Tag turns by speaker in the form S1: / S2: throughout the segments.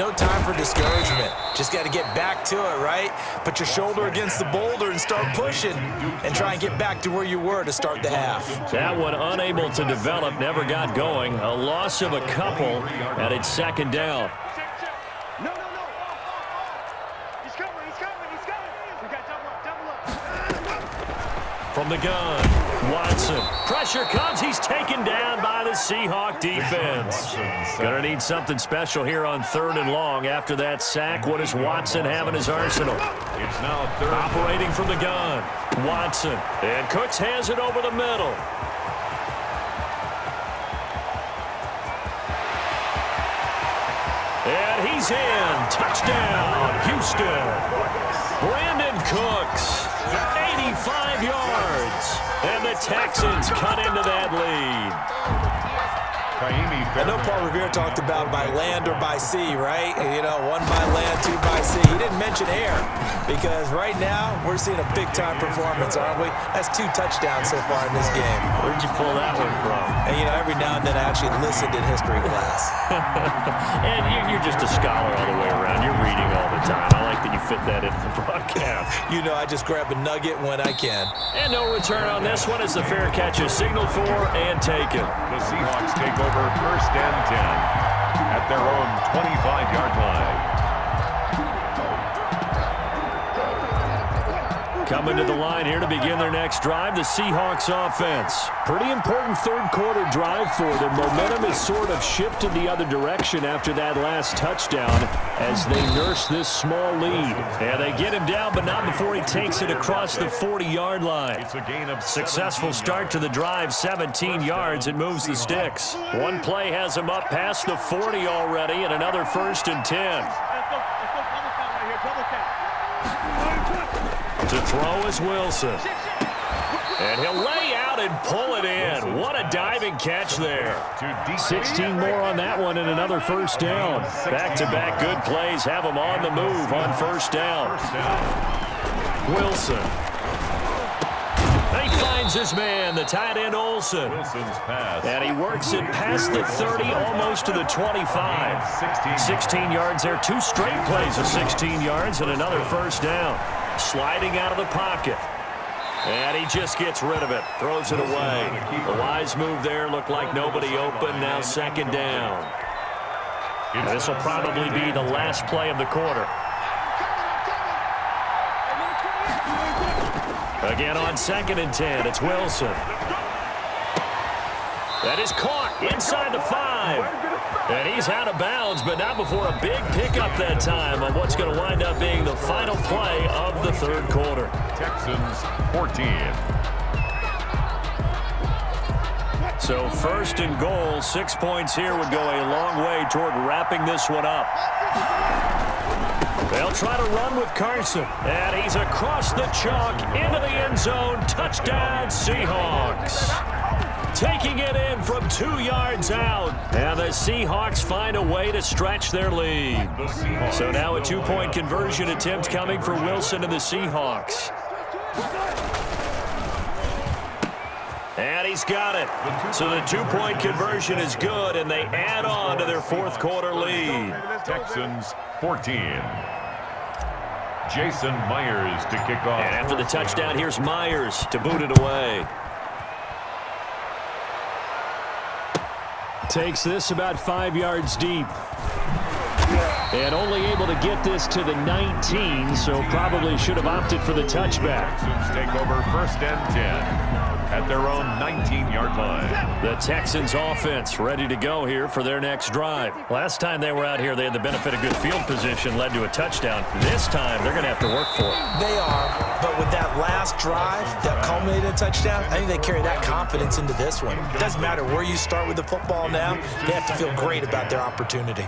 S1: no time for discouragement. Just got to get back to it, right? Put your shoulder against the boulder and start pushing and try and get back to where you were to start the half.
S2: That one unable to develop, never got going. A loss of a couple, and it's second down.
S3: No. He's coming. We got double up.
S2: From the gun, Watson. Pressure comes. He's taken down by the Seahawk defense. Going to need something special here on 3rd and long. After that sack, what does Watson have in his arsenal?
S4: It's now 3rd.
S2: Operating from the gun, Watson. And Cooks has it over the middle. And he's in. Touchdown, Houston. Brandon Cooks, 85 yards. And the Texans cut into that lead.
S1: I know Paul Revere talked about by land or by sea, right? You know, 1 by land, 2 by sea. He didn't mention air because right now we're seeing a big-time performance, aren't we? That's 2 touchdowns so far in this game.
S2: Where'd you pull that one from?
S1: And, you know, every now and then I actually listened in history class.
S2: And you're just a scholar all the way around. You're reading all the time. I like that you fit that into the broadcast.
S1: You know, I just grab a nugget when I can.
S2: And no return on this one as the fair catch is signaled for and taken.
S4: The Seahawks take over 1st and 10 at their own 25-yard line.
S2: Coming to the line here to begin their next drive, the Seahawks offense. Pretty important 3rd quarter drive for them. Momentum has sort of shifted the other direction after that last touchdown as they nurse this small lead. And they get him down, but not before he takes it across the 40-yard line.
S4: It's a gain of
S2: Successful start to the drive, 17 yards, and moves the sticks. One play has him up past the 40 already, and another 1st and 10. To throw is Wilson. And he'll lay out and pull it in. What a diving catch there. 16 more on that one and another 1st down. Back-to-back good plays have him on the move on 1st down. Wilson. And he finds his man, the tight end Olsen.
S4: Wilson's pass.
S2: And he works it past the 30, almost to the 25. 16 yards there. 2 straight plays of 16 yards and another 1st down. Sliding out of the pocket. And he just gets rid of it. Throws it away. A wise move there. Looked like nobody open. Now 2nd down. This will probably be the last play of the quarter. Again on 2nd and 10. It's Wilson. That is caught inside the 5. And he's out of bounds, but not before a big pickup that time on what's going to wind up being the final play of the 3rd quarter.
S4: Texans 14.
S2: So 1st and goal, 6 points here would go a long way toward wrapping this one up. They'll try to run with Carson. And he's across the chalk into the end zone. Touchdown, Seahawks. Taking it in from 2 yards out. And the Seahawks find a way to stretch their lead. So now a 2-point conversion attempt coming for Wilson and the Seahawks. And he's got it. So the 2-point conversion is good, and they add on to their 4th quarter lead.
S4: Texans 14. Jason Myers to kick off.
S2: And after the touchdown, here's Myers to boot it away. Takes this about 5 yards deep. And only able to get this to the 19, so probably should have opted for the touchback.
S4: Texans take over 1st and 10 at their own 19-yard line.
S2: The Texans offense ready to go here for their next drive. Last time they were out here, they had the benefit of good field position, led to a touchdown. This time, they're going to have to work for it.
S1: They are, but with that last drive that culminated in a touchdown, I think they carry that confidence into this one. It doesn't matter where you start with the football now, they have to feel great about their opportunity.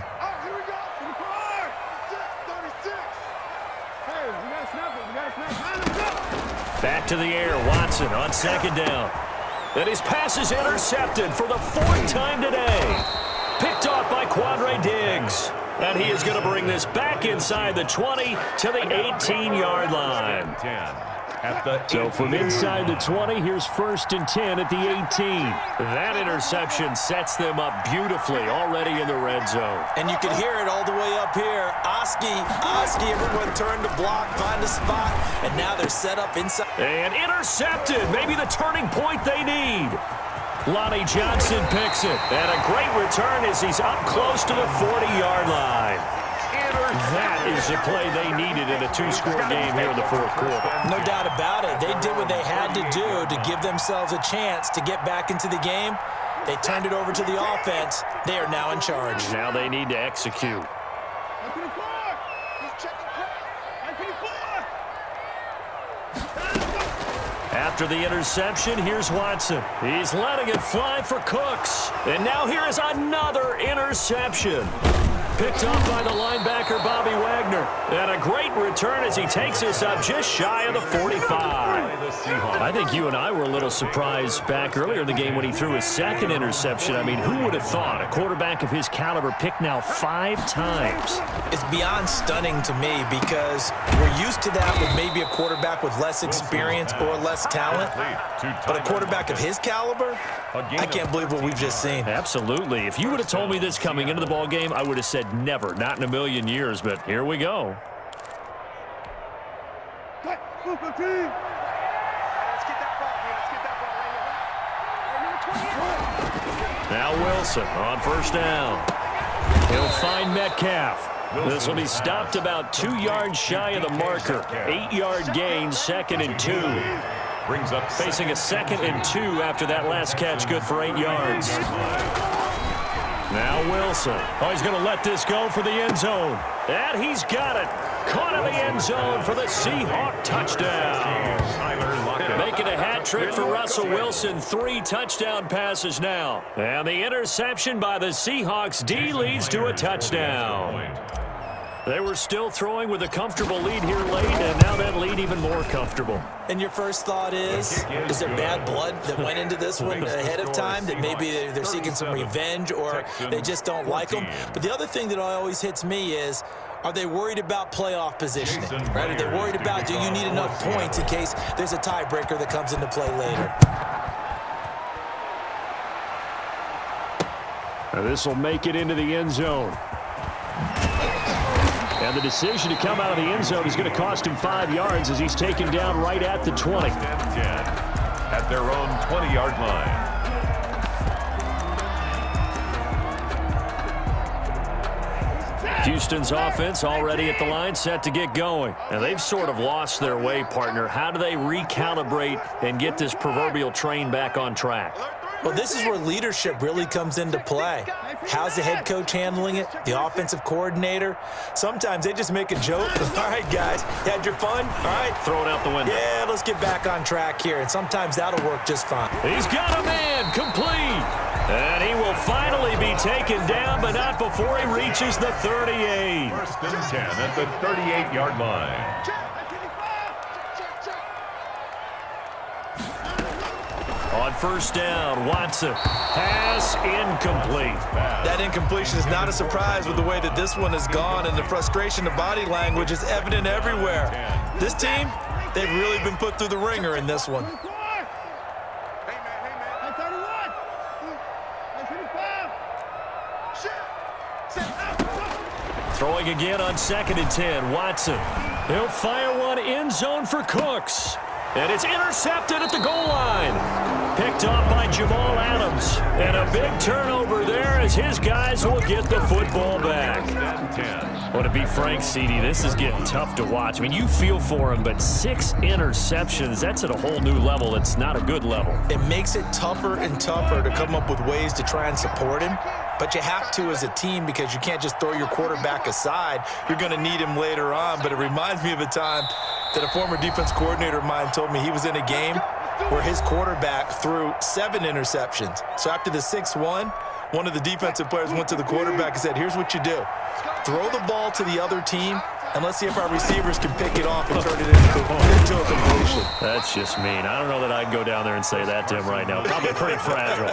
S2: Back to the air, Watson on 2nd down. And his pass is intercepted for the 4th time today. Picked off by Quandre Diggs. And he is going to bring this back inside the 20 to the 18-yard line. So from inside the 20, here's 1st and 10 at the 18. That interception sets them up beautifully already in the red zone.
S1: And you can hear it all the way up here. Oski, everyone turned to block, find a spot, and now they're set up inside.
S2: And intercepted, maybe the turning point they need. Lonnie Johnson picks it, and a great return as he's up close to the 40-yard line. That is the play they needed in a 2-score game here in the 4th quarter.
S1: No doubt about it. They did what they had to do to give themselves a chance to get back into the game. They turned it over to the offense. They are now in charge.
S2: Now they need to execute. After the interception, here's Watson. He's letting it fly for Cooks. And now here is another interception. Picked off by the linebacker, Bobby Wagner. And a great return as he takes us up just shy of the 45. I think you and I were a little surprised back earlier in the game when he threw his 2nd interception. I mean, who would have thought a quarterback of his caliber picked now 5 times?
S1: It's beyond stunning to me because we're used to that with maybe a quarterback with less experience or less talent. But a quarterback of his caliber, I can't believe what we've just seen.
S2: Absolutely. If you would have told me this coming into the ball game, I would have said never, not in a million years, but here we go. Now Wilson on 1st down. He'll find Metcalf. This will be stopped about 2 yards shy of the marker. 8-yard gain, 2nd and 2.
S4: Brings up
S2: facing a 2nd and 2 after that last catch, good for 8 yards. Now Wilson. Oh, he's going to let this go for the end zone. And he's got it. Caught in the end zone for the Seahawk touchdown. Making a hat trick for Russell Wilson. 3 touchdown passes now. And the interception by the Seahawks D leads to a touchdown. They were still throwing with a comfortable lead here late, and now that lead even more comfortable.
S1: And your first thought is there bad blood that went into this one ahead of time, that maybe they're seeking some revenge or they just don't like them? But the other thing that always hits me is, are they worried about playoff positioning? Right? Are they worried about, do you need enough points in case there's a tiebreaker that comes into play later?
S2: Now this will make it into the end zone. And the decision to come out of the end zone is going to cost him 5 yards as he's taken down right at the 20.
S4: At their own 20-yard line.
S2: Houston's offense already at the line, set to get going. And they've sort of lost their way, partner. How do they recalibrate and get this proverbial train back on track?
S1: Well, this is where leadership really comes into play. How's the head coach handling it? The offensive coordinator? Sometimes they just make a joke. All right, guys, you had your fun? All right.
S2: Throw it out the window.
S1: Yeah, let's get back on track here. And sometimes that'll work just fine.
S2: He's got a man, complete. And he will finally be taken down, but not before he reaches the 38.
S4: 1st and 10 at the 38-yard line.
S2: On 1st down, Watson. Pass incomplete.
S1: That incompletion is not a surprise with the way that this one has gone, and the frustration of body language is evident everywhere. This team, they've really been put through the ringer in this one.
S2: Throwing again on 2nd and 10, Watson. He'll fire one end zone for Cooks. And it's intercepted at the goal line. Picked off by Jamal Adams. And a big turnover there as his guys will get the football back. Well, to be frank, CD, this is getting tough to watch. I mean, you feel for him, but 6 interceptions, that's at a whole new level. It's not a good level.
S1: It makes it tougher and tougher to come up with ways to try and support him. But you have to as a team because you can't just throw your quarterback aside. You're going to need him later on. But it reminds me of a time that a former defense coordinator of mine told me he was in a game where his quarterback threw 7 interceptions. So after the 6th one of the defensive players went to the quarterback and said, here's what you do. Throw the ball to the other team, and let's see if our receivers can pick it off and turn it into a completion.
S2: That's just mean. I don't know that I'd go down there and say that to him right now. Probably pretty fragile.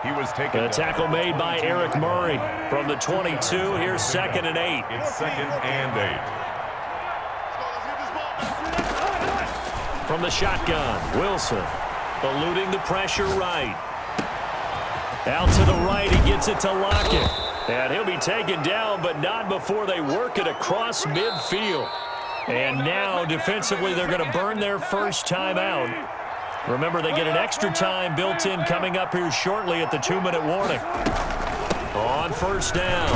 S4: He was taken.
S2: A tackle made by Eric Murray from the 22. Here's 2nd and 8.
S4: It's 2nd and 8.
S2: from the shotgun. Wilson eluding the pressure right. Out to the right, he gets it to Lockett. And he'll be taken down, but not before they work it across midfield. And now, defensively, they're going to burn their first timeout. Remember, they get an extra time built in coming up here shortly at the 2-minute warning. On first down,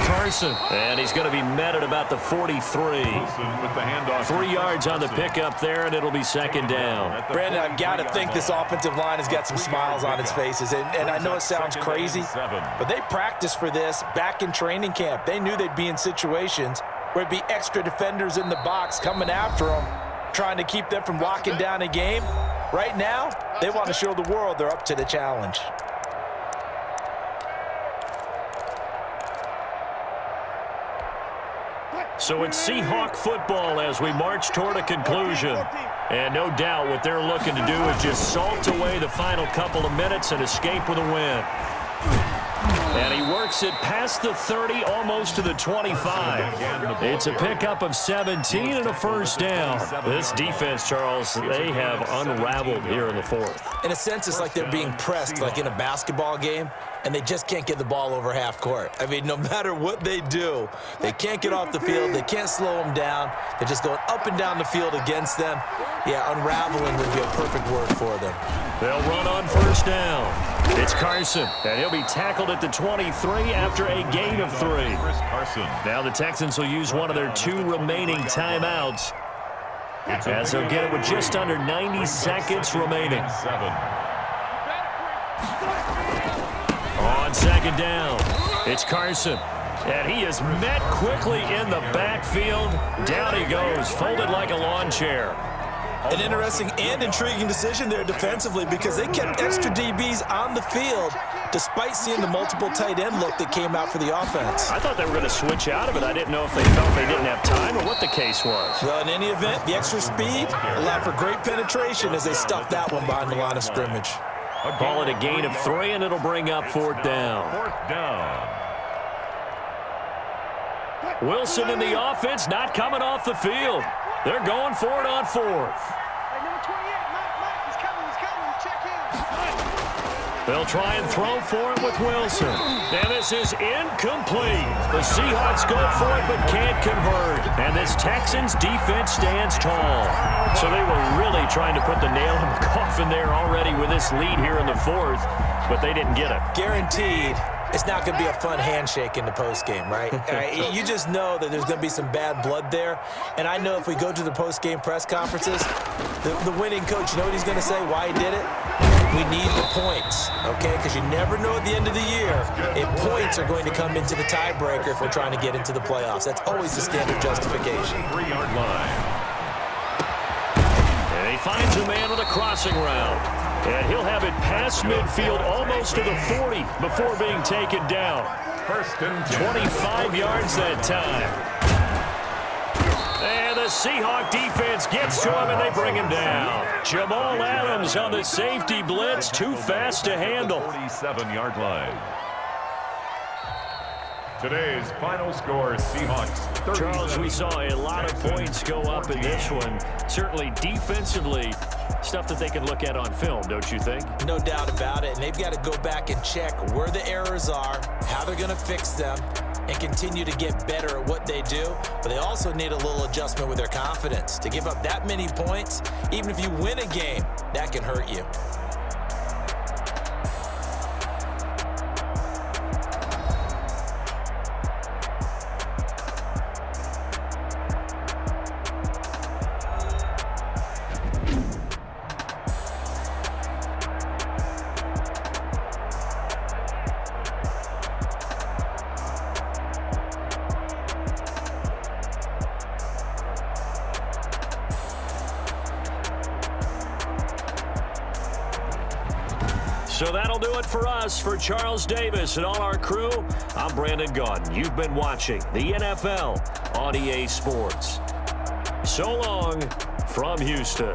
S2: Carson. And he's going to be met at about the 43. 3 yards on the pickup there, and it'll be second down.
S1: Brandon, I've got to think this offensive line has got some smiles on its faces. And I know it sounds crazy, but they practiced for this back in training camp. They knew they'd be in situations where it'd be extra defenders in the box coming after them, trying to keep them from locking down a game. Right now, they want to show the world they're up to the challenge.
S2: So it's Seahawk football as we march toward a conclusion. And no doubt what they're looking to do is just salt away the final couple of minutes and escape with a win. And he works it past the 30, almost to the 25. It's a pickup of 17 and a first down. This defense, Charles, they have unraveled here in the fourth.
S1: In a sense, it's like they're being pressed like in a basketball game, and they just can't get the ball over half court. I mean, no matter what they do, they can't get off the field. They can't slow them down. They're just going up and down the field against them. Yeah, unraveling would be a perfect word for them.
S2: They'll run on first down. It's Carson, and he'll be tackled at the 23 after a gain of 3. Now the Texans will use one of their 2 remaining timeouts, as they'll get it with just under 90 seconds remaining. On second down, it's Carson. And he is met quickly in the backfield. Down he goes, folded like a lawn chair.
S1: An interesting and intriguing decision there defensively because they kept extra DBs on the field despite seeing the multiple tight end look that came out for the offense.
S2: I thought they were going to switch out of it. I didn't know if they felt they didn't have time or what the case was.
S1: Well, in any event, the extra speed allowed for great penetration as they stuffed that one behind the line of scrimmage.
S2: Call it a gain of 3, and it'll bring up fourth down. Wilson in the offense not coming off the field. They're going for it on fourth.
S3: Hey, number 28, Mike, he's coming, check in.
S2: They'll try and throw for it with Wilson. And this is incomplete. The Seahawks go for it but can't convert. And this Texans defense stands tall. So they were really trying to put the nail in the coffin there already with this lead here in the fourth, but they didn't get it.
S1: Guaranteed. It's not going to be a fun handshake in the postgame, right? You just know that there's going to be some bad blood there. And I know if we go to the postgame press conferences, the winning coach, you know what he's going to say, why he did it? We need the points, okay? Because you never know at the end of the year if points are going to come into the tiebreaker if we're trying to get into the playoffs. That's always the standard justification.
S4: 3-yard line.
S2: And he finds a man with a crossing route. And he'll have it past midfield almost to the 40 before being taken down. 25 yards that time. And the Seahawk defense gets to him, and they bring him down. Jamal Adams on the safety blitz, too fast to handle.
S4: 47-yard line. Today's final score, Seahawks 37.
S2: Charles, we saw a lot of points go up in this one. Certainly defensively, stuff that they can look at on film, don't you think?
S1: No doubt about it. And they've got to go back and check where the errors are, how they're going to fix them, and continue to get better at what they do. But they also need a little adjustment with their confidence. To give up that many points, even if you win a game, that can hurt you.
S2: So that'll do it for us. For Charles Davis and all our crew, I'm Brandon Gaudin. You've been watching the NFL on EA Sports. So long from Houston.